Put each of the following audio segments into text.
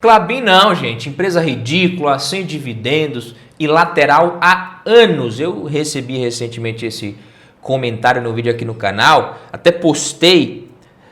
Klabin não, gente. Empresa ridícula, sem dividendos e lateral há anos. Eu recebi recentemente esse comentário no vídeo aqui no canal. Até postei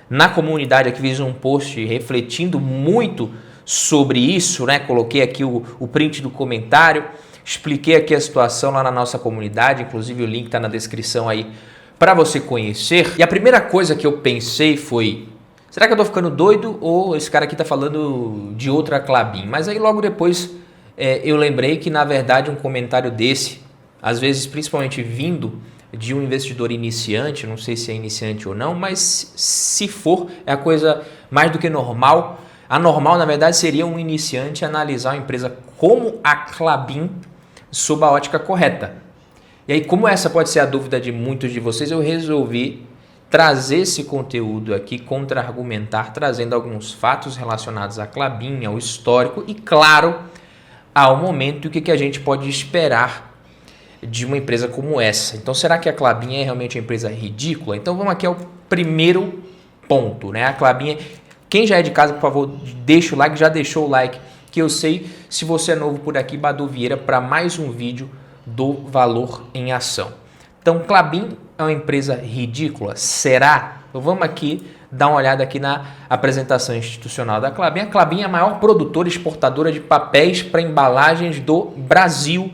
na comunidade aqui, fiz um post refletindo muito sobre isso, né? Coloquei aqui o print do comentário, expliquei aqui a situação lá na nossa comunidade. Inclusive o link está na descrição aí para você conhecer. E a primeira coisa que eu pensei foi: será que eu tô ficando doido ou esse cara aqui tá falando de outra Klabin? Mas aí logo depois eu lembrei que na verdade um comentário desse, às vezes principalmente vindo de um investidor iniciante, não sei se é iniciante ou não, mas se for, é a coisa mais do que normal. A normal, na verdade, seria um iniciante analisar uma empresa como a Klabin sob a ótica correta. E aí, como essa pode ser a dúvida de muitos de vocês, eu resolvi trazer esse conteúdo aqui, contra-argumentar, trazendo alguns fatos relacionados à Klabin, ao histórico e, claro, ao momento e o que a gente pode esperar de uma empresa como essa. Então, será que a Klabin é realmente uma empresa ridícula? Então, vamos aqui ao primeiro ponto, né? A Klabin, quem já é de casa, por favor, deixa o like, já deixou o like, que eu sei, se você é novo por aqui, Badu Vieira, para mais um vídeo do Valor em Ação. Então, Klabin é uma empresa ridícula? Será? Então, vamos aqui dar uma olhada aqui na apresentação institucional da Klabin. A Klabin é a maior produtora e exportadora de papéis para embalagens do Brasil,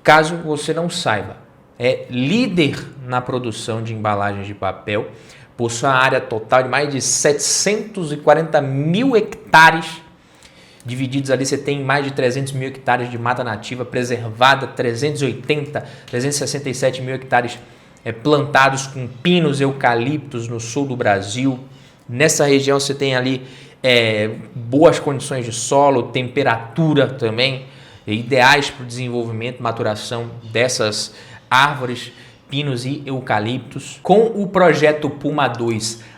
caso você não saiba. É líder na produção de embalagens de papel, possui uma área total de mais de 740 mil hectares, divididos ali, você tem mais de 300 mil hectares de mata nativa preservada, 367 mil hectares plantados com pinos, eucaliptos no sul do Brasil. Nessa região você tem ali boas condições de solo, temperatura também, ideais para o desenvolvimento e maturação dessas árvores, pinos e eucaliptos. Com o projeto Puma II,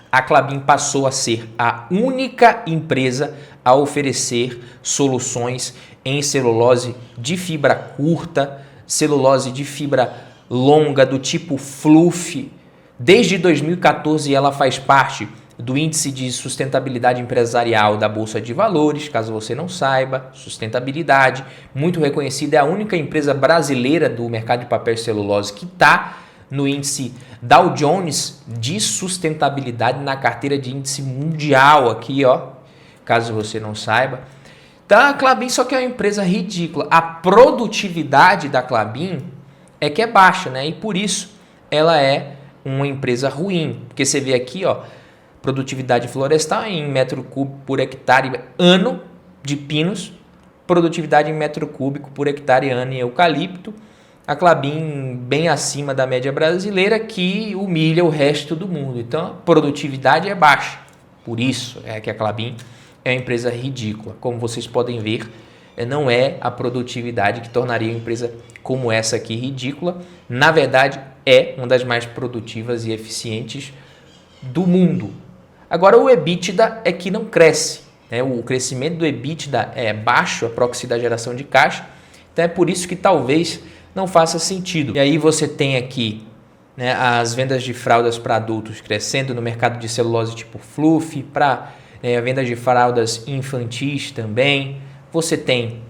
a Klabin passou a ser a única empresa a oferecer soluções em celulose de fibra curta, celulose de fibra longa do tipo fluff. Desde 2014 ela faz parte do Índice de Sustentabilidade Empresarial da Bolsa de Valores, caso você não saiba, sustentabilidade, muito reconhecida, é a única empresa brasileira do mercado de papel e celulose que está no índice Dow Jones de sustentabilidade na carteira de índice mundial aqui, ó, caso você não saiba. Então a Klabin só que é uma empresa ridícula. A produtividade da Klabin é que é baixa, né? E por isso ela é uma empresa ruim, porque você vê aqui, ó, produtividade florestal em metro cúbico por hectare ano de pinos, produtividade em metro cúbico por hectare ano em eucalipto. A Klabin bem acima da média brasileira, que humilha o resto do mundo. Então, a produtividade é baixa. Por isso é que a Klabin é uma empresa ridícula. Como vocês podem ver, não é a produtividade que tornaria uma empresa como essa aqui ridícula. Na verdade, é uma das mais produtivas e eficientes do mundo. Agora, o EBITDA é que não cresce, né? O crescimento do EBITDA é baixo, a proxy da geração de caixa. Então, é por isso que talvez não faça sentido. E aí você tem aqui, né, as vendas de fraldas para adultos crescendo no mercado de celulose tipo fluff, para a venda de fraldas infantis também. Você tem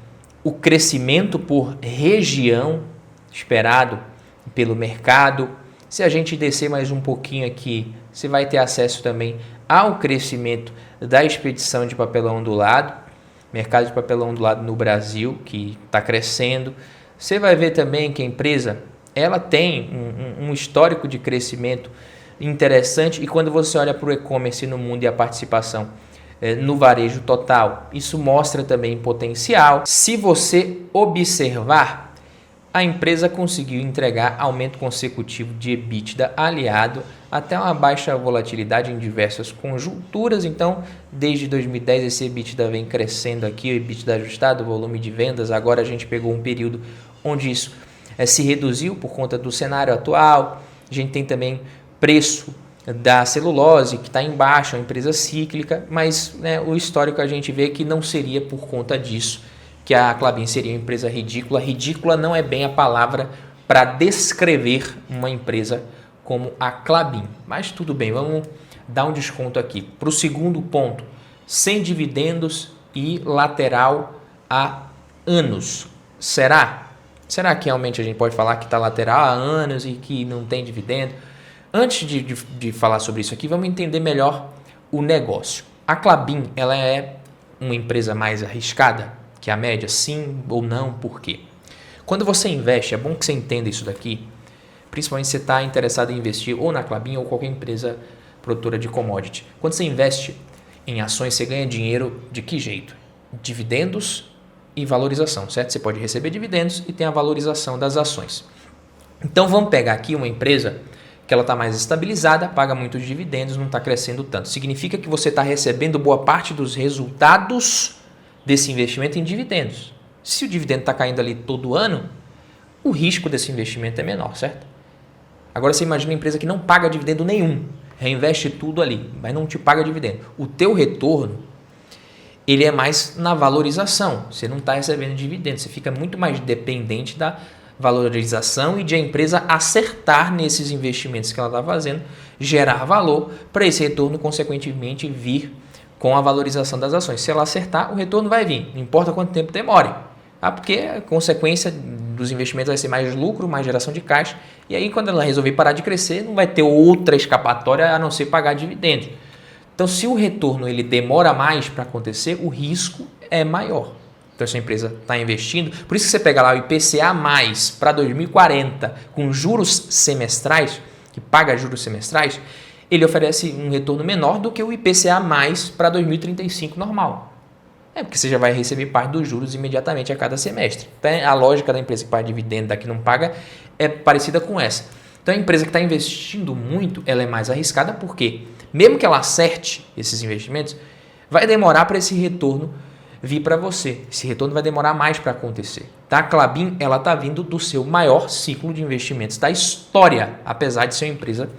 o crescimento por região esperado pelo mercado. Se a gente descer mais um pouquinho aqui, você vai ter acesso também ao crescimento da expedição de papelão ondulado, mercado de papelão ondulado no Brasil, que está crescendo. Você vai ver também que a empresa ela tem um histórico de crescimento interessante, e quando você olha para o e-commerce no mundo e a participação no varejo total, isso mostra também potencial. Se você observar, a empresa conseguiu entregar aumento consecutivo de EBITDA aliado até uma baixa volatilidade em diversas conjunturas. Então, desde 2010 esse EBITDA vem crescendo aqui, o EBITDA ajustado, o volume de vendas. Agora a gente pegou um período onde isso se reduziu por conta do cenário atual. A gente tem também preço da celulose que está em baixa, uma empresa cíclica, mas né, o histórico a gente vê que não seria por conta disso que a Klabin seria uma empresa ridícula. Ridícula não é bem a palavra para descrever uma empresa como a Klabin. Mas tudo bem, vamos dar um desconto aqui. Para o segundo ponto, sem dividendos e lateral há anos. Será? Será que realmente a gente pode falar que está lateral há anos e que não tem dividendo? Antes de falar sobre isso aqui, vamos entender melhor o negócio. A Klabin, ela é uma empresa mais arriscada que a média? Sim ou não? Por quê? Quando você investe, é bom que você entenda isso daqui, principalmente se você está interessado em investir ou na Klabin ou qualquer empresa produtora de commodity. Quando você investe em ações, você ganha dinheiro de que jeito? Dividendos e valorização, certo? Você pode receber dividendos e tem a valorização das ações. Então vamos pegar aqui uma empresa que ela está mais estabilizada, paga muitos dividendos, não está crescendo tanto. Significa que você está recebendo boa parte dos resultados desse investimento em dividendos. Se o dividendo está caindo ali todo ano, o risco desse investimento é menor, certo? Agora você imagina uma empresa que não paga dividendo nenhum, reinveste tudo ali, mas não te paga dividendo. O teu retorno, ele é mais na valorização. Você não está recebendo dividendo, você fica muito mais dependente da valorização e de a empresa acertar nesses investimentos que ela está fazendo, gerar valor para esse retorno, consequentemente, vir com a valorização das ações. Se ela acertar, o retorno vai vir, não importa quanto tempo demore. Porque a consequência dos investimentos vai ser mais lucro, mais geração de caixa, e aí quando ela resolver parar de crescer, não vai ter outra escapatória a não ser pagar dividendos. Então, se o retorno ele demora mais para acontecer, o risco é maior. Então, se a empresa está investindo, por isso que você pega lá o IPCA mais para 2040 com juros semestrais, que paga juros semestrais, ele oferece um retorno menor do que o IPCA mais para 2035 normal. Porque você já vai receber parte dos juros imediatamente a cada semestre. Então, a lógica da empresa que paga dividendo da que não paga é parecida com essa. Então, a empresa que está investindo muito, ela é mais arriscada porque, mesmo que ela acerte esses investimentos, vai demorar para esse retorno vir para você. Esse retorno vai demorar mais para acontecer. Tá? A Klabin está vindo do seu maior ciclo de investimentos da história, apesar de ser uma empresa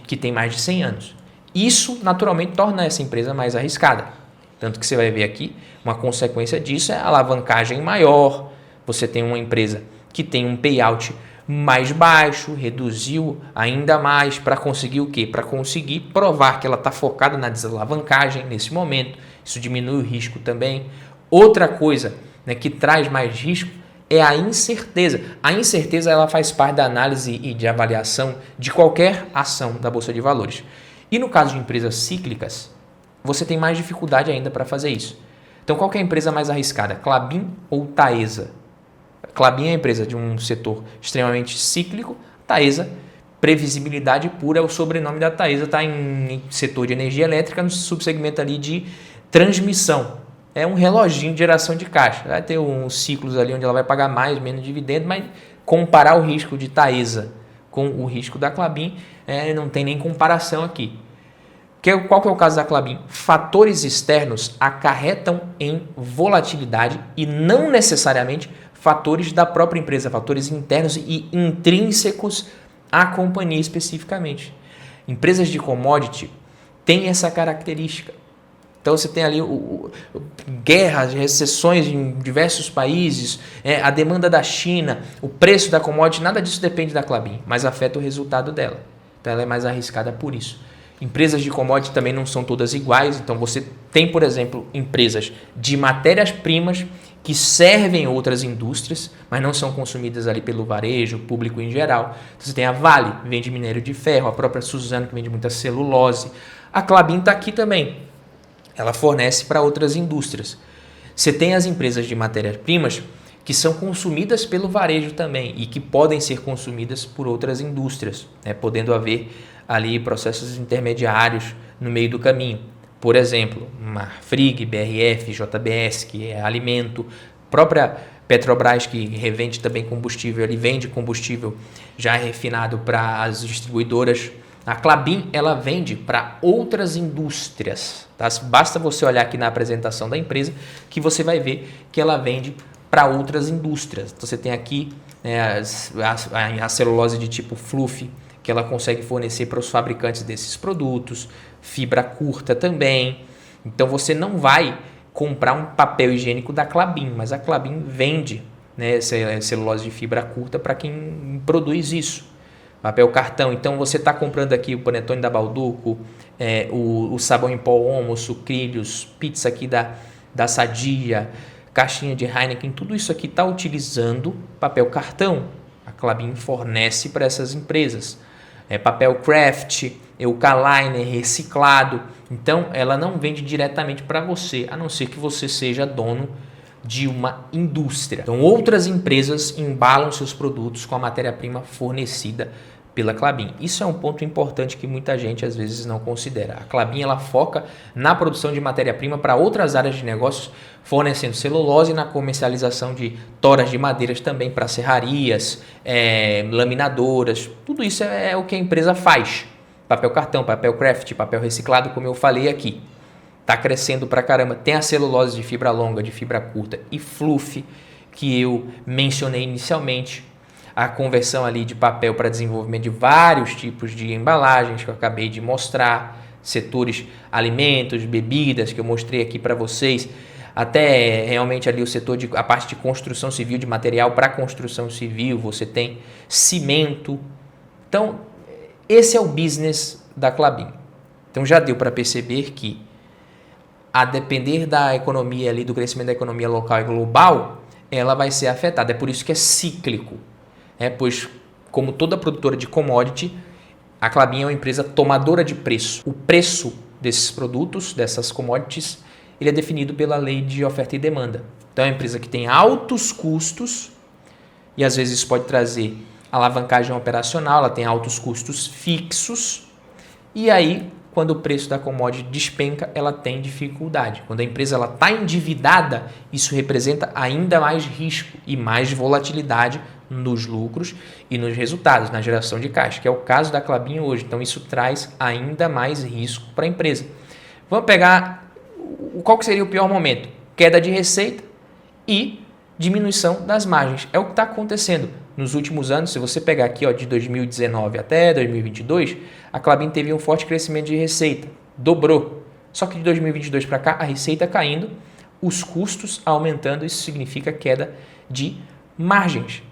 que tem mais de 100 anos. Isso, naturalmente, torna essa empresa mais arriscada. Tanto que você vai ver aqui, uma consequência disso é a alavancagem maior. Você tem uma empresa que tem um payout mais baixo, reduziu ainda mais para conseguir o quê? Para conseguir provar que ela está focada na desalavancagem nesse momento. Isso diminui o risco também. Outra coisa, né, que traz mais risco é a incerteza. A incerteza ela faz parte da análise e de avaliação de qualquer ação da Bolsa de Valores. E no caso de empresas cíclicas, você tem mais dificuldade ainda para fazer isso. Então, qual que é a empresa mais arriscada? Klabin ou Taesa? Klabin é a empresa de um setor extremamente cíclico. Taesa, previsibilidade pura, é o sobrenome da Taesa, está em setor de energia elétrica, no subsegmento ali de transmissão. É um reloginho de geração de caixa. Vai ter uns ciclos ali onde ela vai pagar mais, menos dividendo, mas comparar o risco de Taesa com o risco da Klabin, não tem nem comparação aqui. Qual que é o caso da Klabin? Fatores externos acarretam em volatilidade e não necessariamente fatores da própria empresa, fatores internos e intrínsecos à companhia especificamente. Empresas de commodity têm essa característica. Então você tem ali guerras, recessões em diversos países, a demanda da China, o preço da commodity, nada disso depende da Klabin, mas afeta o resultado dela. Então ela é mais arriscada por isso. Empresas de commodity também não são todas iguais, então você tem, por exemplo, empresas de matérias-primas que servem outras indústrias, mas não são consumidas ali pelo varejo, público em geral. Então, você tem a Vale, que vende minério de ferro, a própria Suzano, que vende muita celulose. A Klabin está aqui também, ela fornece para outras indústrias. Você tem as empresas de matérias-primas que são consumidas pelo varejo também e que podem ser consumidas por outras indústrias, podendo haver ali processos intermediários no meio do caminho. Por exemplo, Marfrig, BRF, JBS, que é alimento, própria Petrobras, que revende também combustível, ele vende combustível já refinado para as distribuidoras. A Klabin, ela vende para outras indústrias. Tá? Basta você olhar aqui na apresentação da empresa que você vai ver que ela vende para outras indústrias. Então, você tem aqui a celulose de tipo fluff, que ela consegue fornecer para os fabricantes desses produtos, fibra curta também. Então, você não vai comprar um papel higiênico da Klabin, mas a Klabin vende, celulose de fibra curta para quem produz isso. Papel cartão. Então, você está comprando aqui o panetone da Bauducco, o sabão em pó Omo, sucrilhos, pizza aqui da da Sadia, caixinha de Heineken, tudo isso aqui está utilizando papel cartão. A Klabin fornece para essas empresas. Papel craft, Eucaliner, reciclado. Então, ela não vende diretamente para você, a não ser que você seja dono de uma indústria. Então, outras empresas embalam seus produtos com a matéria-prima fornecida pela Klabin. Isso é um ponto importante que muita gente às vezes não considera. A Klabin ela foca na produção de matéria-prima para outras áreas de negócios, fornecendo celulose e na comercialização de toras de madeiras também para serrarias, laminadoras. Tudo isso é o que a empresa faz. Papel cartão, papel craft, papel reciclado, como eu falei aqui. Está crescendo pra caramba. Tem a celulose de fibra longa, de fibra curta e fluff, que eu mencionei inicialmente. A conversão ali de papel para desenvolvimento de vários tipos de embalagens que eu acabei de mostrar, setores alimentos, bebidas que eu mostrei aqui para vocês, até realmente ali o setor a parte de construção civil, de material para construção civil, você tem cimento. Então, esse é o business da Klabin. Então já deu para perceber que a depender da economia ali, do crescimento da economia local e global, ela vai ser afetada. É por isso que é cíclico. Pois, como toda produtora de commodity, a Klabin é uma empresa tomadora de preço. O preço desses produtos, dessas commodities, ele é definido pela lei de oferta e demanda. Então, é uma empresa que tem altos custos e, às vezes, isso pode trazer alavancagem operacional, ela tem altos custos fixos e aí, quando o preço da commodity despenca, ela tem dificuldade. Quando a empresa está endividada, isso representa ainda mais risco e mais volatilidade nos lucros e nos resultados, na geração de caixa, que é o caso da Klabin hoje. Então, isso traz ainda mais risco para a empresa. Vamos pegar qual que seria o pior momento? Queda de receita e diminuição das margens. É o que está acontecendo nos últimos anos. Se você pegar aqui de 2019 até 2022, a Klabin teve um forte crescimento de receita, dobrou. Só que de 2022 para cá, a receita caindo, os custos aumentando, isso significa queda de margens.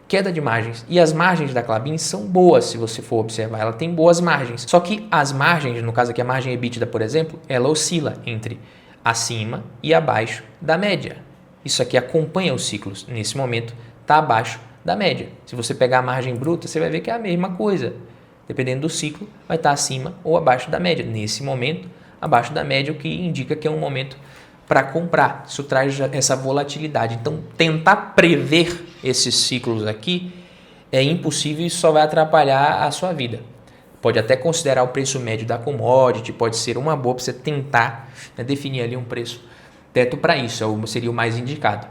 Queda de margens. E as margens da Klabin são boas, se você for observar. Ela tem boas margens. Só que as margens, no caso aqui a margem EBITDA, por exemplo, ela oscila entre acima e abaixo da média. Isso aqui acompanha os ciclos. Nesse momento, está abaixo da média. Se você pegar a margem bruta, você vai ver que é a mesma coisa. Dependendo do ciclo, vai estar acima ou abaixo da média. Nesse momento, abaixo da média, o que indica que é um momento para comprar. Isso traz essa volatilidade. Então, tentar prever esses ciclos aqui é impossível e só vai atrapalhar a sua vida. Pode até considerar o preço médio da commodity, pode ser uma boa para você tentar definir ali um preço teto para isso, seria o mais indicado.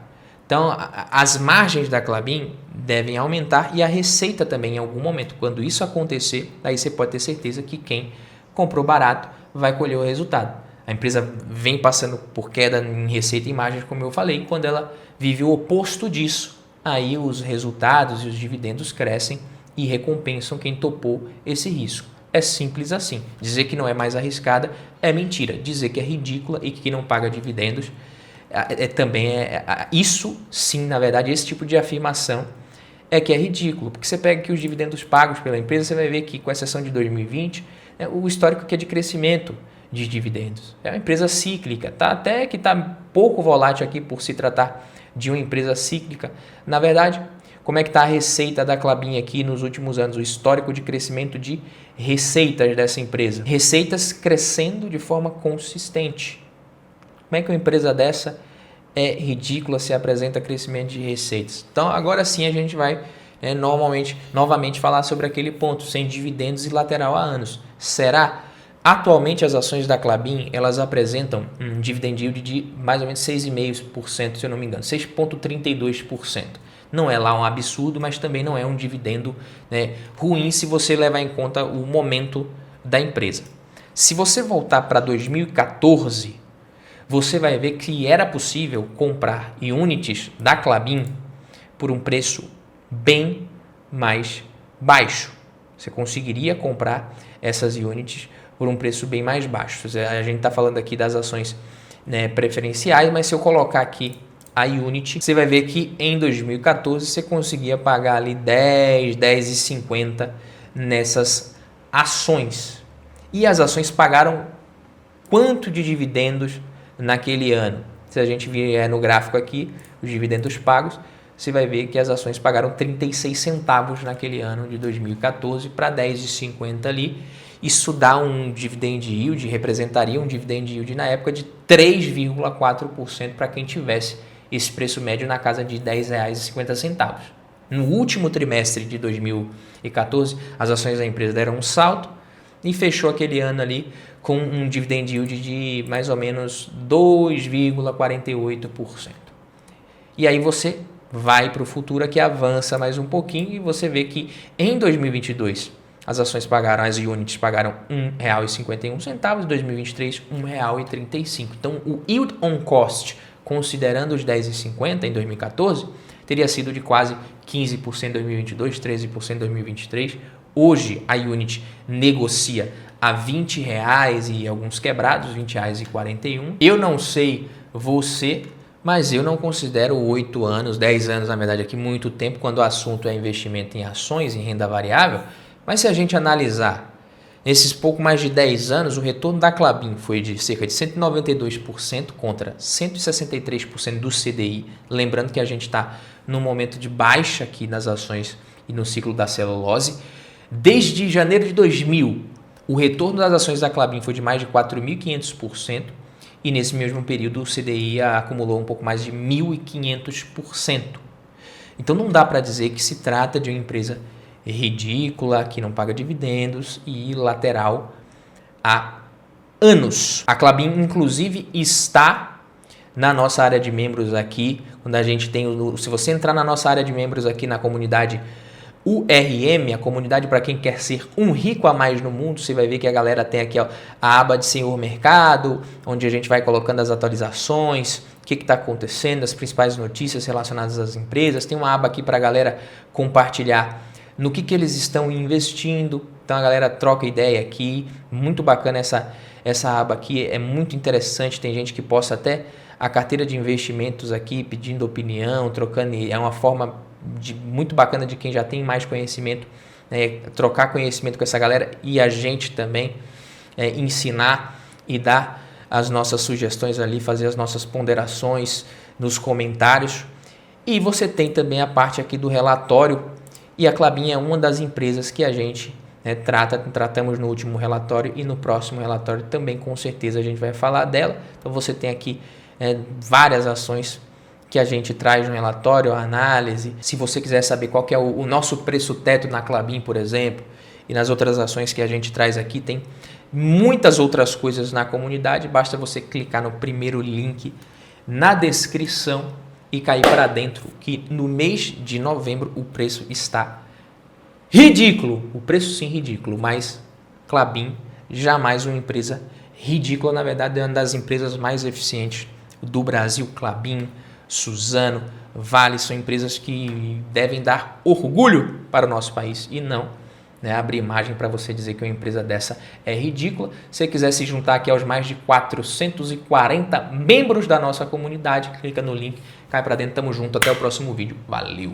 Então, as margens da Klabin devem aumentar e a receita também em algum momento. Quando isso acontecer, aí você pode ter certeza que quem comprou barato vai colher o resultado. A empresa vem passando por queda em receita e margens, como eu falei, quando ela vive o oposto disso, aí os resultados e os dividendos crescem e recompensam quem topou esse risco. É simples assim. Dizer que não é mais arriscada é mentira. Dizer que é ridícula e que quem não paga dividendos isso sim, na verdade, esse tipo de afirmação é que é ridículo, porque você pega aqui os dividendos pagos pela empresa, você vai ver que, com exceção de 2020, o histórico que é de crescimento de dividendos. É uma empresa cíclica, até que está pouco volátil aqui por se tratar de uma empresa cíclica. Na verdade, como é que está a receita da Klabin aqui nos últimos anos, o histórico de crescimento de receitas dessa empresa? Receitas crescendo de forma consistente. Como é que uma empresa dessa é ridícula se apresenta crescimento de receitas? Então, agora sim a gente vai novamente falar sobre aquele ponto, sem dividendos e lateral há anos. Será? Atualmente, as ações da Klabin, elas apresentam um dividend yield de mais ou menos 6,5%, se eu não me engano, 6,32%. Não é lá um absurdo, mas também não é um dividendo ruim se você levar em conta o momento da empresa. Se você voltar para 2014, você vai ver que era possível comprar units da Klabin por um preço bem mais baixo. Você conseguiria comprar essas units por um preço bem mais baixo. A gente está falando aqui das ações preferenciais, mas se eu colocar aqui a unit, você vai ver que em 2014 você conseguia pagar ali 10,50 nessas ações. E as ações pagaram quanto de dividendos naquele ano? Se a gente vier no gráfico aqui, os dividendos pagos, você vai ver que as ações pagaram 36 centavos naquele ano de 2014 para 10,50 ali. Isso dá um dividend yield, representaria um dividend yield na época de 3,4% para quem tivesse esse preço médio na casa de R$ 10,50. No último trimestre de 2014, as ações da empresa deram um salto e fechou aquele ano ali com um dividend yield de mais ou menos 2,48%. E aí você vai para o futuro aqui, avança mais um pouquinho e você vê que em 2022 as ações pagaram, as units pagaram R$ 1,51, em 2023 R$ 1,35. Então o yield on cost, considerando os 10,50 em 2014, teria sido de quase 15% em 2022, 13% em 2023. Hoje a unit negocia a R$ 20 e alguns quebrados, R$ 20,41. Eu não sei você, mas eu não considero 8 anos, 10 anos na verdade aqui muito tempo quando o assunto é investimento em ações, em renda variável. Mas se a gente analisar nesses pouco mais de 10 anos, o retorno da Klabin foi de cerca de 192% contra 163% do CDI. Lembrando que a gente está num momento de baixa aqui nas ações e no ciclo da celulose. Desde janeiro de 2000, o retorno das ações da Klabin foi de mais de 4.500% e nesse mesmo período o CDI acumulou um pouco mais de 1.500%. Então não dá para dizer que se trata de uma empresa ridícula, que não paga dividendos e lateral há anos. A Klabin, inclusive, está na nossa área de membros aqui, quando a gente tem, se você entrar na nossa área de membros aqui na comunidade URM, a comunidade para quem quer ser um rico a mais no mundo, você vai ver que a galera tem aqui ó, a aba de Senhor Mercado, onde a gente vai colocando as atualizações, o que está acontecendo, as principais notícias relacionadas às empresas. Tem uma aba aqui para a galera compartilhar no que eles estão investindo. Então a galera troca ideia aqui, muito bacana essa aba aqui, é muito interessante, tem gente que posta até a carteira de investimentos aqui, pedindo opinião, trocando, é uma forma muito bacana de quem já tem mais conhecimento, né, trocar conhecimento com essa galera e a gente também ensinar e dar as nossas sugestões ali, fazer as nossas ponderações nos comentários. E você tem também a parte aqui do relatório, e a Klabin é uma das empresas que a gente tratamos no último relatório e no próximo relatório também com certeza a gente vai falar dela. Então você tem aqui várias ações que a gente traz no relatório, a análise. Se você quiser saber qual que é o nosso preço teto na Klabin, por exemplo, e nas outras ações que a gente traz aqui, tem muitas outras coisas na comunidade. Basta você clicar no primeiro link na descrição e cair para dentro, que no mês de novembro o preço está ridículo. O preço sim ridículo, mas Klabin jamais uma empresa ridícula. Na verdade é uma das empresas mais eficientes do Brasil. Klabin, Suzano, Vale são empresas que devem dar orgulho para o nosso país e não abrir margem para você dizer que uma empresa dessa é ridícula. Se você quiser se juntar aqui aos mais de 440 membros da nossa comunidade, clica no link, cai para dentro, tamo junto, até o próximo vídeo, valeu!